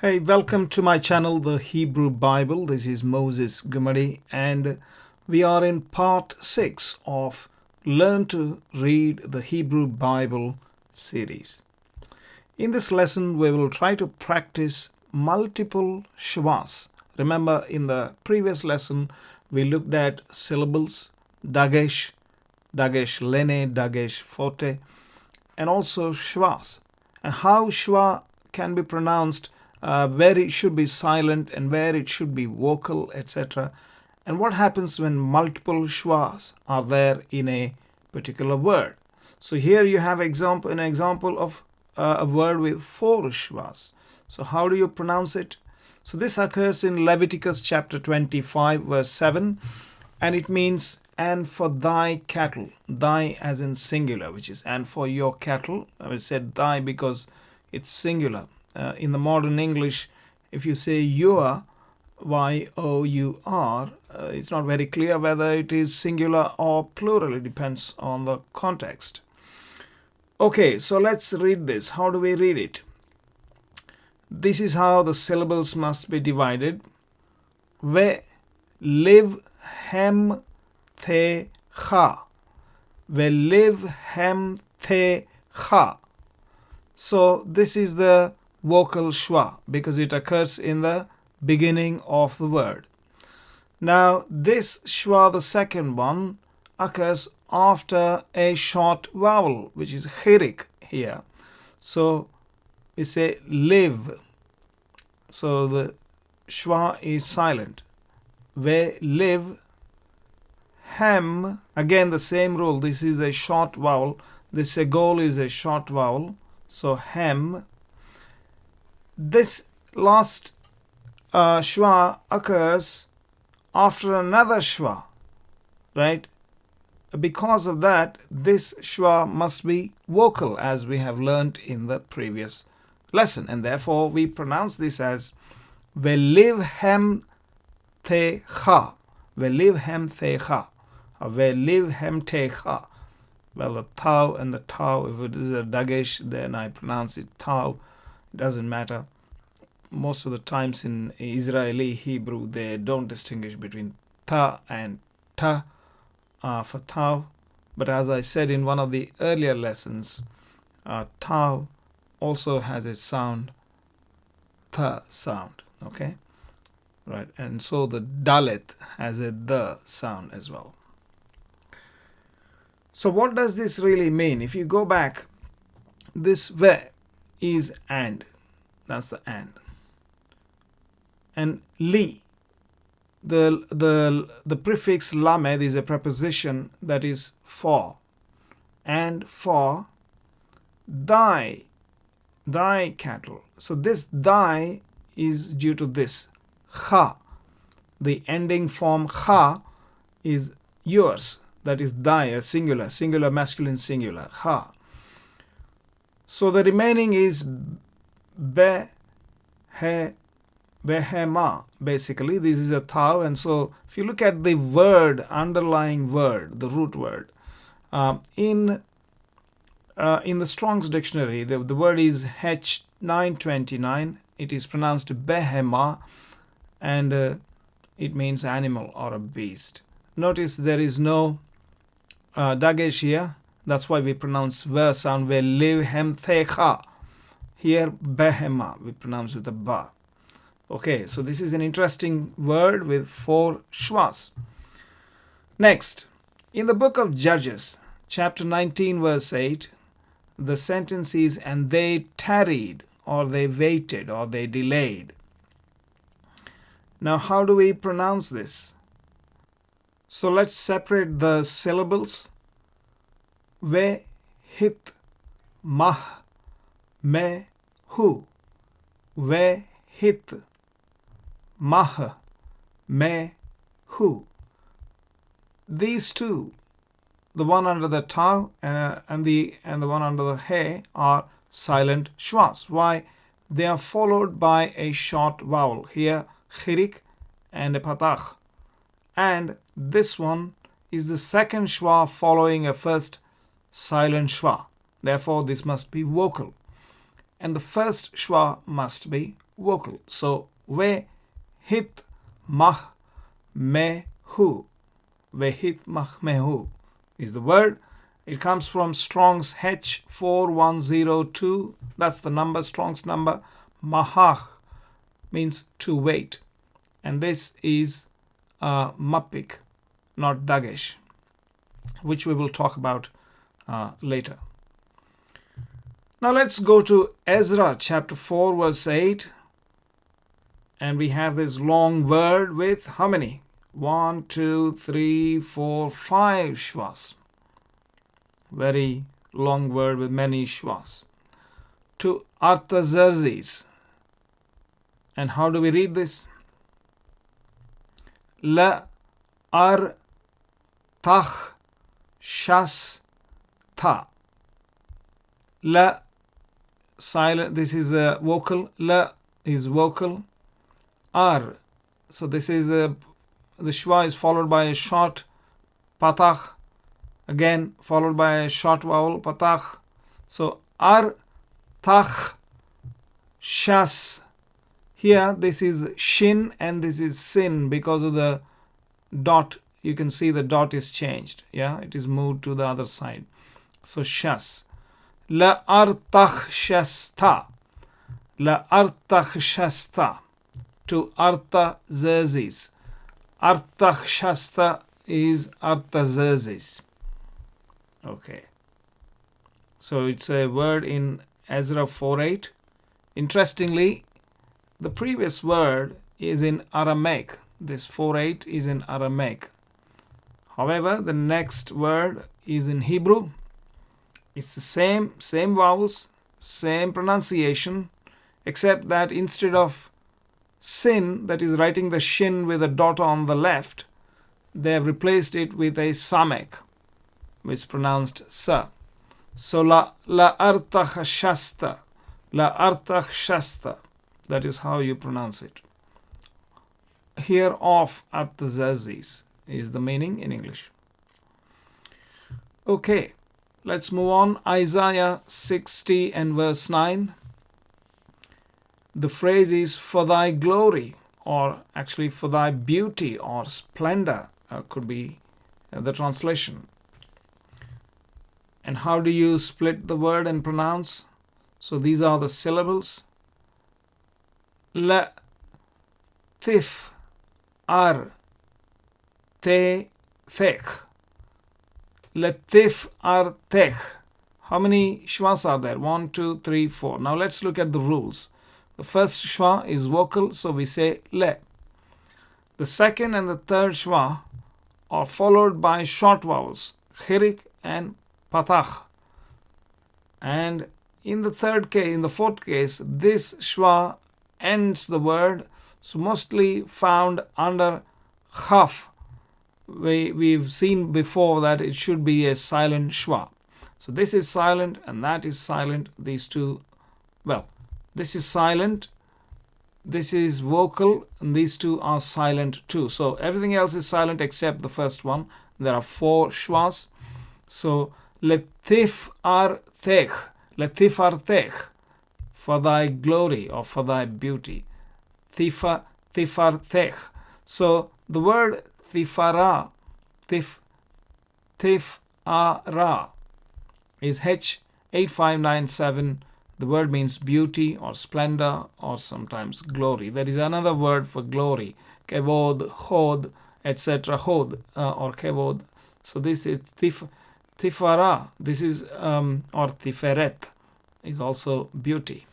Hey, welcome to my channel, The Hebrew Bible. This is Moses Gumadi, and we are in part 6 of Learn to Read the Hebrew Bible series. In this lesson, we will try to practice multiple schwas. Remember, in the previous lesson, we looked at syllables, dagesh, dagesh lene, dagesh forte, and also schwas, and how schwa can be pronounced, where it should be silent and where it should be vocal, etc. And what happens when multiple schwas are there in a particular word. So here you have an example of a word with 4 schwas. So how do you pronounce it? So this occurs in Leviticus chapter 25 verse 7, and it means and for thy cattle. Thy as in singular, which is and for your cattle. I said thy because it's singular. In the modern English, if you say your, Y-O-U-R, it's not very clear whether it is singular or plural. It depends on the context. Okay, so let's read this. How do we read it? This is how the syllables must be divided. Ve live hem the cha. Ve live hem the cha. So this is the vocal schwa because it occurs in the beginning of the word. Now this schwa, the second one, occurs after a short vowel, which is chirik here. So we say live. So the schwa is silent. We live. Hem, again the same rule. This is a short vowel. This segol is a short vowel. So hem. This last schwa occurs after another schwa, right? Because of that, this schwa must be vocal, as we have learned in the previous lesson, and therefore we pronounce this as veliv hem te cha, veliv hem te cha, or veliv hem te cha. Well, the tau and the tau, if it is a dagesh, then I pronounce it tau. It doesn't matter. Most of the times in Israeli Hebrew, they don't distinguish between ta and ta for tau. But as I said in one of the earlier lessons, tau also has a sound, tha sound, okay? Right, and so the dalet has a the sound as well. So what does this really mean? If you go back, this ve is and. That's the and. And li, the prefix lamed is a preposition that is for. And for thy cattle. So this thy is due to this cha. The ending form cha is yours. That is thy, a singular, masculine singular, ha. So the remaining is be, he, behema. Basically, this is a tau, and so if you look at the word, underlying word, the root word, in the Strong's dictionary, the word is H929. It is pronounced behema, and it means animal or a beast. Notice there is no dagesh here. That's why we pronounce ve sound ve live hem thecha. Here behema we pronounce with a ba. Okay, so this is an interesting word with 4 schwas. Next, in the book of Judges, chapter 19 verse 8, the sentence is and they tarried, or they waited, or they delayed. Now how do we pronounce this? So let's separate the syllables. Ve, hit, mah, me, hu. Ve, hit, mah, me, hu. These two, the one under the tau and the one under the he, are silent schwas. Why? They are followed by a short vowel. Here, chirik and a patach. And this one is the second schwa following a first silent schwa. Therefore, this must be vocal. And the first schwa must be vocal. So ve hit mah mehu. Ve hit mah mehu is the word. It comes from Strong's H4102. That's the number, Strong's number. Mahah means to wait. And this is Mappik, not Dagesh, which we will talk about later. Now let's go to Ezra chapter 4 verse 8. And we have this long word with how many? 1, 2, 3, 4, 5 schwas. Very long word with many schwas. To Artaxerxes. And how do we read this? La ar tach shas ta. La silent. This is a vocal. La is vocal. Ar. So this is the schwa is followed by a short patach. Again followed by a short vowel patach. So ar tach shas. Here this is shin and this is sin because of the dot. You can see the dot is changed. Yeah, it is moved to the other side. So shas. La artach shasta. La artach shasta. To Artaxerxes. Artach shasta is Artaxerxes. Okay. So it's a word in Ezra 4:8. Interestingly, the previous word is in Aramaic. This 4:8 is in Aramaic. However, the next word is in Hebrew. It's the same vowels, same pronunciation, except that instead of sin, that is writing the shin with a dot on the left, they have replaced it with a samek, which is pronounced sa. So la artach shasta. La artach shasta. That is how you pronounce it. Hear of Artaxerxes is the meaning in English. Okay, let's move on. Isaiah 60 and verse 9. The phrase is for thy glory, or actually for thy beauty or splendor could be the translation. And how do you split the word and pronounce? So these are the syllables. La tif ar te thech. Latif ar tech. How many schwas are there? 1, 2, 3, 4. Now let's look at the rules. The first schwa is vocal, so we say le. The second and the third schwa are followed by short vowels, chirik and patach. And in the fourth case, this schwa ends the word, so mostly found under chaf. We've seen before that it should be a silent schwa. So this is silent and that is silent. These two, well, this is silent, this is vocal, and these two are silent too. So everything else is silent except the first one. There are 4 schwas. So latif ar tech, for thy glory or for thy beauty. Tifar tech. So the word tifara, tifara is H8597. The word means beauty or splendor or sometimes glory. There is another word for glory, kevod, hod, etc. Hod or kevod. So this is tifara. This is or tiferet is also beauty.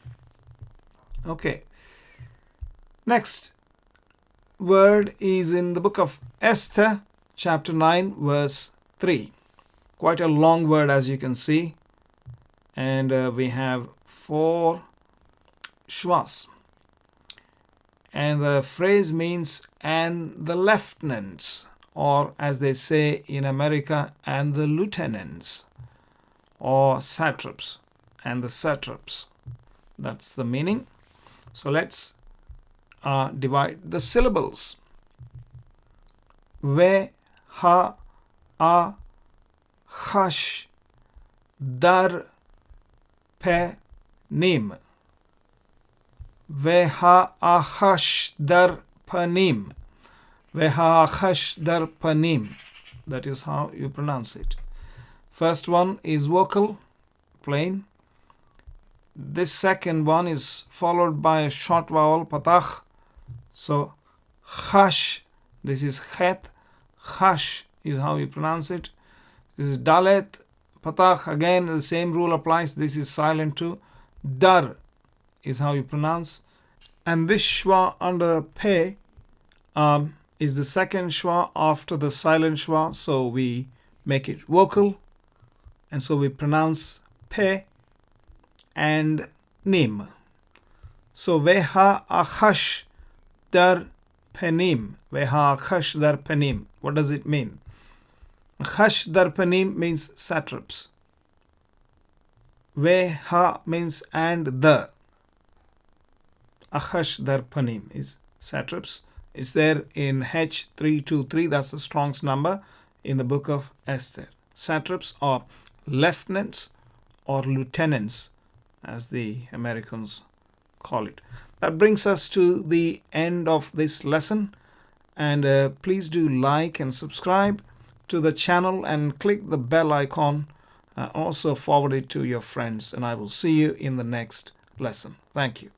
Okay. Next word is in the book of Esther, chapter 9, verse 3. Quite a long word, as you can see. And we have 4 schwas. And the phrase means, and the lieutenants, or as they say in America, and the lieutenants, or satraps, and the satraps. That's the meaning. So let's divide the syllables. Ve, ha, a, chash, dar, pe, nim. Veha-ahash dar panim. Veha-ahash dar panim. That is how you pronounce it. First one is vocal, plain. This second one is followed by a short vowel, patach. So, hash, this is het. Hash is how you pronounce it. This is dalet, patach. Again, the same rule applies. This is silent too. Dar is how you pronounce. And this schwa under pe is the second schwa after the silent schwa. So we make it vocal. And so we pronounce pe and nim. So veha-ahash dar panim. Veha-ahash dar panim. What does it mean? Hash dar panim means satraps. Veha means and the. Ahash dar panim is satraps. It's there in H323. That's the Strong's number in the book of Esther. Satraps are lieutenants or lieutenants, as the Americans call it. That brings us to the end of this lesson. And please do like and subscribe to the channel and click the bell icon. Also forward it to your friends. And I will see you in the next lesson. Thank you.